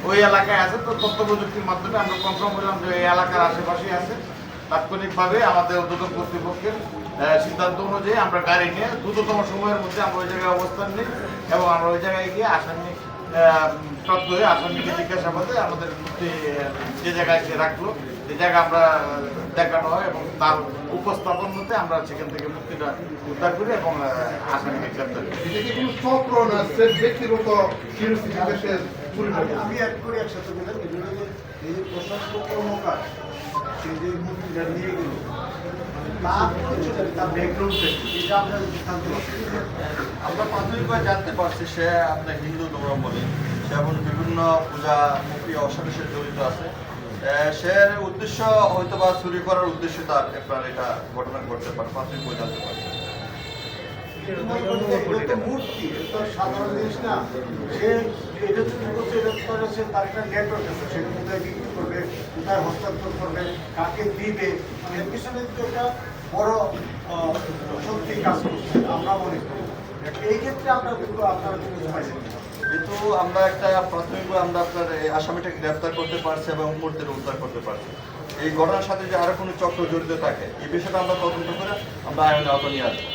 ওই এলাকায় আছে। তো তথ্য প্রযুক্তির মাধ্যমে আমরা কনফার্ম হলাম যে এই এলাকার আশেপাশেই আছে। তাৎক্ষণিকভাবে আমাদের ঊর্ধ্বতন কর্তৃপক্ষের সিদ্ধান্ত অনুযায়ী আমরা গাড়ি নিয়ে দ্রুততম সময়ের মধ্যে আমরা ওই জায়গায় অবস্থান নিই এবং আমরা ওই জায়গায় গিয়ে আসামি প্রাপ্ত হয়ে আসামিকে জিজ্ঞাসাবাদে আমাদের যে জায়গায় সে রাখলো যে জায়গা আমরা দেখানো হয় এবং তার উপস্থাপন মধ্যে আমরা সেখান থেকে মুক্তিটা উদ্ধার করি এবং আসামিকে গ্রেপ্তার করি। আমি এক করে একসাথে বললাম এই যে প্রশাসক কর্মকার সে যে মুক্তিটা নিয়ে গেল আমরা প্রাথমিকভাবে জানতে পারছি সে আপনার হিন্দু ধর্মাবলম্বী সে এবং বিভিন্ন পূজামুখী অসাধু জড়িত আছে। সে উদ্দেশ্য হয়তো বা চুরি করার উদ্দেশ্যে তার আপনার এটা ঘটনা ঘটতে পারে, প্রাথমিকভাবে জানতে পারছি। মূর্তি সাধারণ জিনিস না, সে এটা চুরি করছে, এটা সে তার একটা নেটওয়ার্ক আছে, সেটা কোথায় বিক্রি করবে, কোথায় হস্তান্তর করবে, কাকে দিবে, এর পিছনে তো একটা বড় শক্তি কাজ করছে আমরা মনে করি। এই ক্ষেত্রে আমরা কিন্তু আপনারা বুঝতে পারছেন কিন্তু আমরা একটা প্রাথমিকভাবে আমরা আপনার এই আসামিটাকে গ্রেপ্তার করতে পারছি এবং মূর্তির উদ্ধার করতে পারছি। এই ঘটনার সাথে যে আরো কোনো চক্র জড়িত থাকে এই বিষয়টা আমরা তদন্ত করে আমরা আইনের আওতায় নিয়ে আসবো।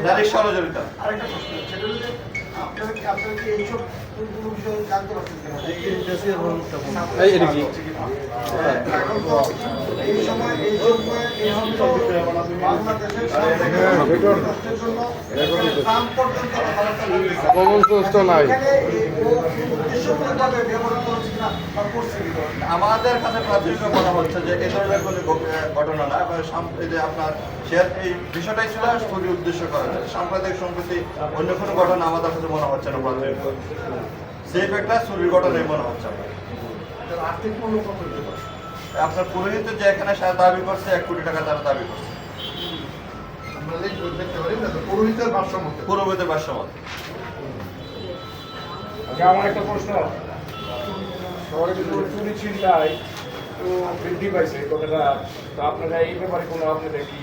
নারী ষড়যন্ত্র আরেকটা প্রশ্ন, সেটা হলো যে আপনারা কি এইসব কোনো বিষয়ে জানতে পারছেন কিনা? এখন তো এই সময় বাংলাদেশের রাষ্ট্রের জন্য দাম পর্যন্ত কথাবার্তা নাই উদ্দেশ্যমূলকভাবে ব্যবহার করছে কিনা বা করছে কিনা। আমাদের কাছে প্রাথমিকভাবে মনে হচ্ছে যে এই ধরনের কোনো ঘটনা না, যে আপনার এই বিষয়টাই ছিল খুবই উদ্দেশ্য করা যায়। সাম্প্রদায়িক সম্প্রতি অন্য কোনো ঘটনা আমাদের কাছে মনে হচ্ছে না, প্রাথমিকভাবে সেফ একটা চুরির ঘটনাই মনে হচ্ছে। আর্থিক মূল্য কত হতে পারে? আপনার পুরোহিত যে এখানে দাবি করছে 1 কোটি টাকা তারা দাবি করছে পুরোহিতের ভাষ্যমতে। আমার একটা প্রশ্ন, শহরে কিন্তু চুরি ছিনতাই তো বৃদ্ধি পাইছে কথাটা, তো আপনারা এই ব্যাপারে কোনো আপনাদের কি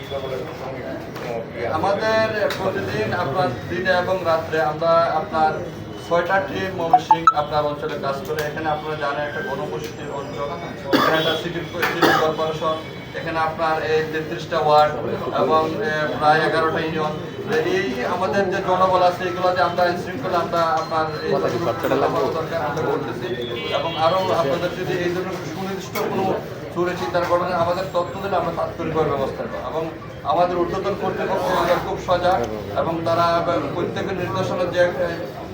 আমাদের প্রতিদিন আপনার দিনে এবং রাত্রে আমরা আপনার 6টা টিম ময়মনসিংহ আপনার অঞ্চলে কাজ করে। এখানে আপনারা জানেন একটা ঘনবসতির অঞ্চল, এখানে একটা সিটি কর্পোরেশন, এখানে আপনার এই 33টা ওয়ার্ড এবং প্রায় 11টা ইউনিয়ন। এই আমাদের যে জনবল আছে এগুলোতে আমরা শৃঙ্খলা আমরা আপনার দরকার আমরা করতেছি এবং আরও আপনাদের যদি এই ধরনের সুনির্দিষ্ট কোনো চুরি চিন্তার ঘটনা আমাদের তথ্য দিলে আমরা তাৎক্ষণিকভাবে ব্যবস্থা নেব এবং আমাদের ঊর্ধ্বতন কর্তৃপক্ষ খুব সজাগ এবং তারা প্রত্যেকের নির্দেশনা যে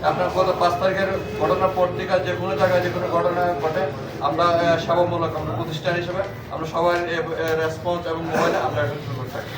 আপনার গত 5 তারিখের ঘটনার পর থেকে যে কোনো জায়গায় যে কোনো ঘটনা ঘটে আমরা সেবামূলক আমরা প্রতিষ্ঠান হিসেবে আমরা সবাই রেসপন্স এবং মোবাইলে আমরা এখন শুরু করে থাকি।